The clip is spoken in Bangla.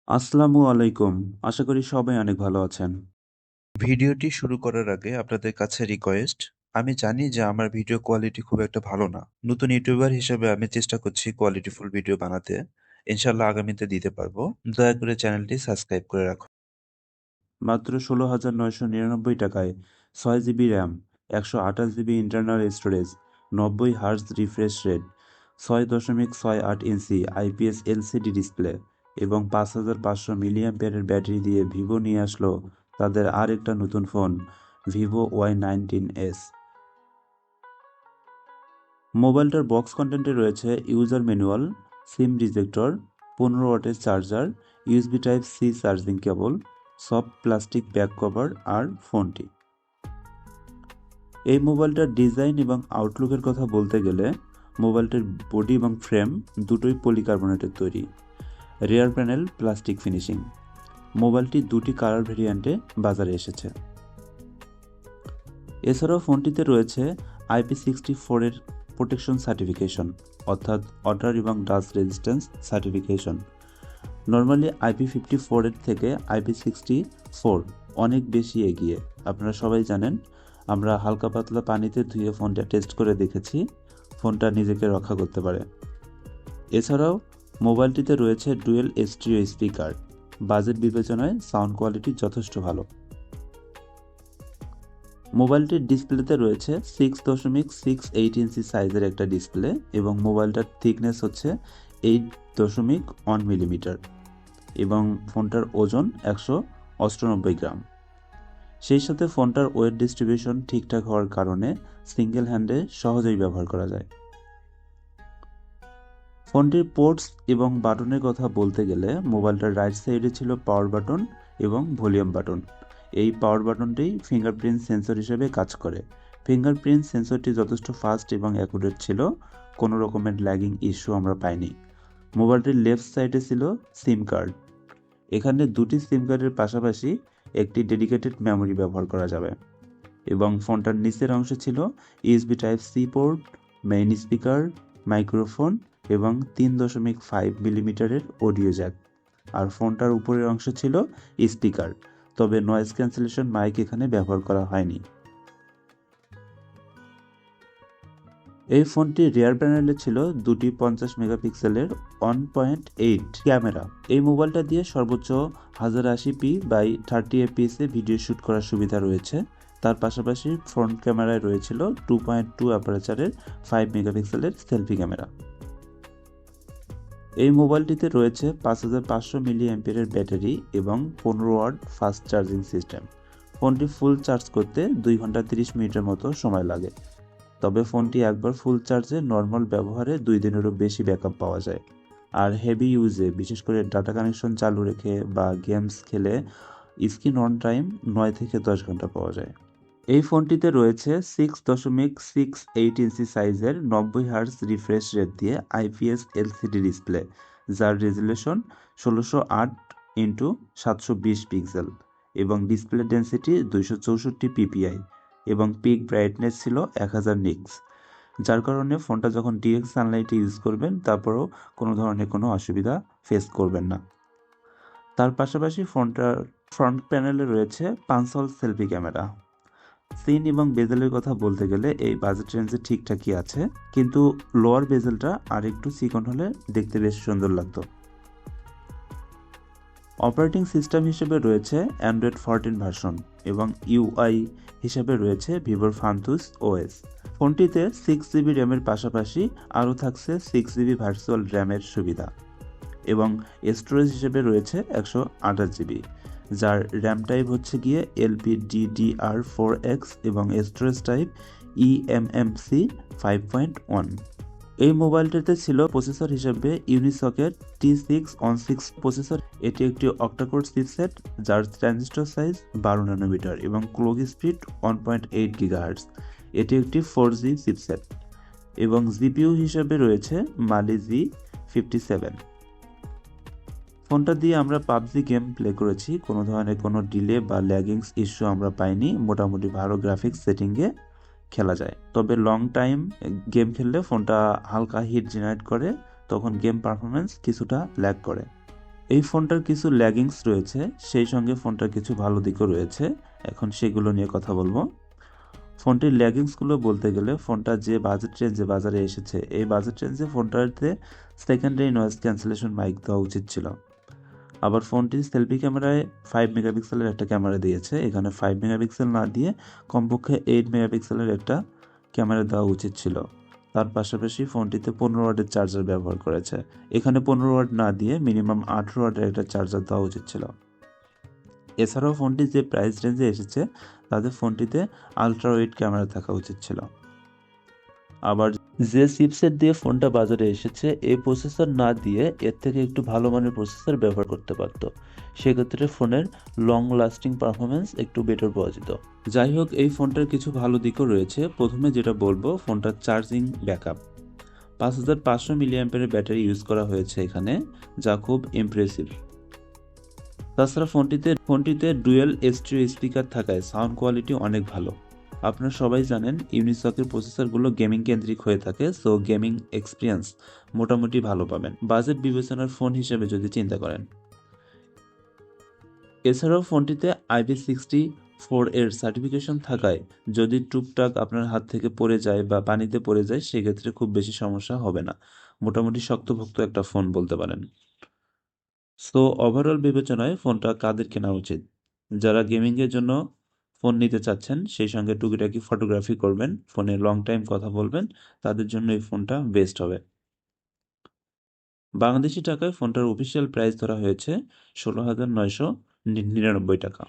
আসসালামু আলাইকুম। আশা করি সবাই অনেক ভালো আছেন। ভিডিওটি শুরু করার আগে আপনাদের কাছে রিকোয়েস্ট। আমি জানি যে আমার ভিডিও কোয়ালিটি খুব একটা ভালো না। নতুন ইউটিউবার হিসেবে আমি চেষ্টা করছি কোয়ালিটিফুল ভিডিও বানাতে। ইনশাল্লাহ আগামীতে দিতে পারবো। দয়া করে চ্যানেলটি সাবস্ক্রাইব করে রাখুন। মাত্র ১৬,৯৯৯ টাকায় ৬ GB RAM, ১২৮ GB internal storage, ৯০ hertz refresh rate, ৬.৬৮ ইঞ্চি আইপিএস এলসিডি ডিসপ্লে এবং ৫,৫০০ মিলিঅ্যাম্পিয়ারের ব্যাটারি দিয়ে ভিভো নিয়ে আসলো তাদের আর একটা নতুন ফোন, ভিভো Y19s। মোবাইলটার বক্স কন্টেন্টে রয়েছে ইউজার ম্যানুয়াল, সিম রিজেক্টর, ১৫ ওয়াটের charger, USB type C charging cable, soft plastic back cover আর ফোনটি। এই মোবাইলটার ডিজাইন এবং আউটলুকের কথা বলতে গেলে মোবাইলটির বডি এবং ফ্রেম দুটোই পলিকার্বনেটের তৈরি, রিয়ার প্যানেল প্লাস্টিক ফিনিশিং। মোবাইলটি দুটি কালার ভেরিয়েন্টে বাজারে এসেছে। এছাড়াও ফোনটিতে রয়েছে IP64 এর প্রোটেকশন সার্টিফিকেশন, অর্থাৎ ওয়াটার এবং dust resistance certification. Normally IP54 এর থেকে IP64 অনেক বেশি এগিয়ে। আপনারা সবাই জানেন, আমরা হালকা পাতলা পানিতে ধুয়ে ফোনটা টেস্ট করে দেখেছি, ফোনটা নিজেকে রক্ষা করতে পারে। এছাড়াও মোবাইলটিতে রয়েছে ডুয়েল স্টিরিও স্পিকার। বাজেট বিবেচনায় সাউন্ড কোয়ালিটি যথেষ্ট ভালো। মোবাইলটির ডিসপ্লেতে রয়েছে 6.68 ইঞ্চি সাইজের একটা ডিসপ্লে এবং মোবাইলটার থিকনেস হচ্ছে 8.1 মিলিমিটার এবং ফোনটার ওজন 198 গ্রাম। সেই সাথে ফোনটার ওয়েট ডিস্ট্রিবিউশন ঠিকঠাক হওয়ার কারণে সিঙ্গেল হ্যান্ডে সহজেই ব্যবহার করা যায়। ফোনটির পোর্টস এবং বাটনের কথা বলতে গেলে মোবাইলটার রাইট সাইডে ছিল পাওয়ার বাটন এবং ভলিউম বাটন। এই পাওয়ার বাটনটি ফিঙ্গারপ্রিন্ট সেন্সর হিসেবে কাজ করে। ফিঙ্গারপ্রিন্ট সেন্সরটি যথেষ্ট ফাস্ট এবং অ্যাকুরেট ছিল, কোনো রকমের ল্যাগিং ইস্যু আমরা পাইনি। মোবাইলটির লেফট সাইডে ছিল সিম কার্ড। এখানে দুটি সিম কার্ডের পাশাপাশি একটি ডেডিকেটেড মেমোরি ব্যবহার করা যাবে এবং ফোনটার নিচের অংশে ছিল USB type C port, main speaker, microphone এবং 3.5 মিলিমিটারের অডিও জ্যাক। আর ফোনটার উপরের অংশ ছিল স্পিকার, তবে নয়েজ ক্যান্সেলেশন মাইক এখানে ব্যবহার করা হয়নি। এই ফোনটির রিয়ার প্যানেলে ছিল দুটি 50 মেগাপিক্সেলের 1.8 ক্যামেরা। এই মোবাইলটা দিয়ে সর্বোচ্চ 1080p/30fps ভিডিও শ্যুট করার সুবিধা রয়েছে। তার পাশাপাশি ফ্রন্ট ক্যামেরায় রয়েছিল 2.2 অ্যাপারচারের 5 মেগাপিক্সেলের সেলফি ক্যামেরা। এই মোবাইলটিতে রয়েছে 5500 মিলিঅ্যাম্পিয়ারের ব্যাটারি এবং 15 ওয়াট ফাস্ট চার্জিং সিস্টেম। ফোনটি ফুল চার্জ করতে 2 ঘন্টা 30 মিনিটের মতো সময় লাগে, তবে ফোনটি একবার ফুল চার্জে নর্মাল ব্যবহারে 2 দিনেরও বেশি ব্যাকআপ পাওয়া যায়। আর হেভি ইউজে, বিশেষ করে ডাটা কানেকশন চালু রেখে বা গেমস খেলে স্ক্রিন অন টাইম 9 থেকে 10 ঘন্টা পাওয়া যায়। এই ফোনটিতে রয়েছে 6.68 ইঞ্চি সাইজের 90 হার্টজ রিফ্রেশ রেট দিয়ে আইপিএস এলসিডি ডিসপ্লে, যার রেজুলেশন 1608x720 পিক্সেল এবং ডিসপ্লে ডেন্সিটি 264 পিপিআই এবং পিক ব্রাইটনেস ছিল 1000 নিক্স, যার কারণে ফোনটা যখন ডিরেক্ট সানলাইটে ইউজ করবেন তারপরেও কোনো ধরনের কোনো অসুবিধা ফেস করবেন না। তার পাশাপাশি ফোনটার ফ্রন্ট প্যানেলে রয়েছে পাঁচল সেলফি ক্যামেরা। সিন এবং বেজেলের কথা বলতে গেলে এই বাজেট রেঞ্জে ঠিকঠাকই আছে, কিন্তু লোয়ার বেজেলটা আর একটু চিকন হলে দেখতে বেশ সুন্দর লাগতো। অপারেটিং সিস্টেম হিসেবে রয়েছে অ্যান্ড্রয়েড 14 ভার্সন এবং ইউআই হিসেবে রয়েছে ভিভোর ফান্তুস ওএস। ফোনটিতে 6 জিবি র্যামের পাশাপাশি আরও থাকছে 6 জিবি ভার্চুয়াল র্যামের সুবিধা এবং স্টোরেজ হিসেবে রয়েছে 128 জিবি, যার র্যাম টাইপ হচ্ছে গিয়ে LPDDR4X এবং স্টোরেজ টাইপ eMMC 5.1। এই মোবাইলটিতে ছিল প্রসেসর হিসেবে ইউনিসকের T616 প্রসেসর। এটি একটি অক্টাকোর চিপসেট যার ট্রানজিস্টর সাইজ 12 ন্যানোমিটার এবং ক্লক স্পিড 1.8 গিগাহার্টজ। এটি একটি 4G চিপসেট এবং জিপিইউ হিসেবে রয়েছে মালি G57। ফোনটা দিয়ে আমরা পাবজি গেম প্লে করেছি, কোনো ধরনের কোনো ডিলে বা ল্যাগিংস ইস্যু আমরা পাইনি। মোটামুটি ভালো গ্রাফিক্স সেটিংয়ে খেলা যায়, তবে লং টাইম গেম খেললে ফোনটা হালকা হিট জেনারেট করে, তখন গেম পারফরমেন্স কিছুটা ল্যাগ করে। এই ফোনটার কিছু ল্যাগিংস রয়েছে, সেই সঙ্গে ফোনটার কিছু ভালো দিকও রয়েছে। এখন সেগুলো নিয়ে কথা বলবো। ফোনটির ল্যাগিংসগুলো বলতে গেলে ফোনটা যে বাজেট রেঞ্জে বাজারে এসেছে, এই বাজেট রেঞ্জে ফোনটাতে সেকেন্ডারি নয়েজ ক্যান্সেলেশন মাইক দেওয়া উচিত ছিল। আবার ফোনটির সেলফি ক্যামেরায় 5 মেগাপিক্সেলের একটা ক্যামেরা দিয়েছে, এখানে 5 মেগাপিক্সেল না দিয়ে কমপক্ষে 8 মেগাপিক্সেলের একটা ক্যামেরা দেওয়া উচিত ছিল। তার পাশাপাশি ফোনটিতে 15 ওয়াটের চার্জার ব্যবহার করেছে, এখানে 15 ওয়াট না দিয়ে মিনিমাম 18 ওয়াটের একটা চার্জার দেওয়া উচিত ছিল। এছাড়াও ফোনটি যে প্রাইস রেঞ্জে এসেছে তাতে ফোনটিতে আলট্রা ওয়াইড ক্যামেরা থাকা উচিত ছিল। আবার যে চিপসেট দিয়ে ফোনটা বাজারে এসেছে এই প্রসেসর না দিয়ে এর থেকে একটু ভালো মানের প্রসেসর ব্যবহার করতে পারতো, সেক্ষেত্রে ফোনের লং লাস্টিং পারফরমেন্স একটু বেটার পাওয়া যেত। যাই হোক, এই ফোনটার কিছু ভালো দিকও রয়েছে। প্রথমে যেটা বলবো, ফোনটার চার্জিং ব্যাকআপ। 5500 মিলিঅ্যাম্পিয়ারের ব্যাটারি ইউজ করা হয়েছে এখানে, যা খুব ইমপ্রেসিভ। তাছাড়া ফোনটিতে ডুয়েল স্টিরিও স্পিকার থাকায় সাউন্ড কোয়ালিটি অনেক ভালো। আপনারা সবাই জানেন ইউনিসকের প্রসেসরগুলো গেমিং কেন্দ্রিক হয়ে থাকে, সো গেমিং এক্সপিরিয়েন্স মোটামুটি ভালো পাবেন বাজেট বিবেচনার ফোন হিসেবে যদি চিন্তা করেন। এছাড়াও ফোনটিতে IP64 এর সার্টিফিকেশন থাকায় যদি টুকটাক আপনার হাত থেকে পড়ে যায় বা পানিতে পড়ে যায় সেক্ষেত্রে খুব বেশি সমস্যা হবে না। মোটামুটি শক্তপোক্ত একটা ফোন বলতে পারেন। সো ওভারঅল বিবেচনায় ফোনটা কাদের কেনা উচিত? যারা গেমিংয়ের জন্য ফোন নিতে চাচ্ছেন, সেই সঙ্গে টুকিটাকি ফটোগ্রাফি করবেন, ফোনে লং টাইম কথা বলবেন, তাদের জন্য এই ফোনটা বেস্ট হবে। বাংলাদেশি টাকায় ফোনটার অফিসিয়াল প্রাইস ধরা হয়েছে 16,999 টাকা।